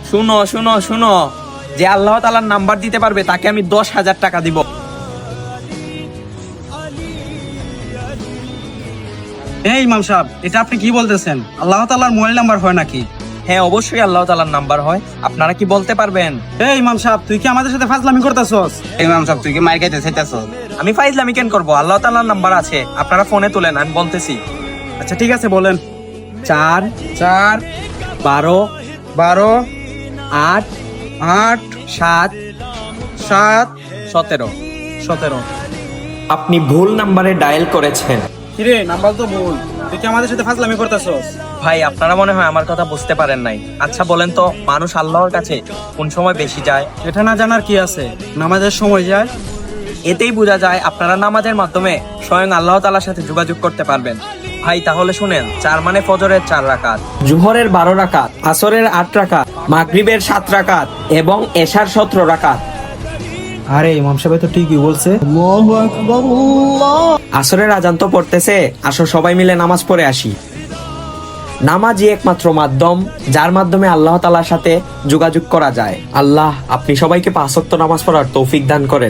শুনো শুনো শুনো, যে আল্লাহ তাআলার নাম্বার দিতে পারবে তাকে আমি 10,000 টাকা দিব। এই ইমাম সাহেব, এটা আপনি কি বলতেছেন? আল্লাহ তাআলার মোবাইল নাম্বার হয় নাকি? হ্যাঁ, অবশ্যই আল্লাহ তাআলার নাম্বার হয়। আপনারা কি বলতে পারবেন? এই ইমাম সাহেব, তুই কি আমাদের সাথে ফাজলামি করতেছস? ইমাম সাহেব তুই কি মার খাইতে চাইতেছস? আমি ফাইজলামি কেন করবো? আল্লাহ তাআলার নাম্বার আছে, আপনারা ফোনে তুলেন, আমি বলতেছি। আচ্ছা ঠিক আছে, বলেন। 4 4 12 12 8 8 7 7 17। 17। আপনি ভুল নাম্বারে ডায়াল করেছেন। কিরে, নাম্বার তো ভুল। তুই কি আমাদের সাথে ফাজলামি করতেছস? ভাই, আপনারা মনে হয় আমার কথা বুঝতে পারেন নাই। আচ্ছা বলেন তো, মানুষ আল্লাহর কাছে কোন সময় বেশি যায়? এটা না জানার কি আছে? নামাজের সময় যায়। এতেই বোঝা যায় আপনারা নামাজের মাধ্যমে স্বয়ং আল্লাহ তাআলার সাথে যোগাযোগ করতে পারবেন। ভাই তাহলে শুনেন, 4 মানে ফজরের 4 রাকাত, জোহরের 12 রাকাত, আসরের 8 রাকাত, মাগরিবের 7 রাকাত এবং এশার 17 রাকাত। আরে ইমাম সাহেব তো ঠিকই বলছে। আসরের আজান তো পড়তেছে, আসো সবাই মিলে নামাজ পড়ে আসি। নামাজই একমাত্র মাধ্যম যার মাধ্যমে আল্লাহ তাআলার সাথে যোগাযোগ করা যায়। আল্লাহ আপনি সবাইকে 5 ওয়াক্ত নামাজ পড়ার তৌফিক দান করেন।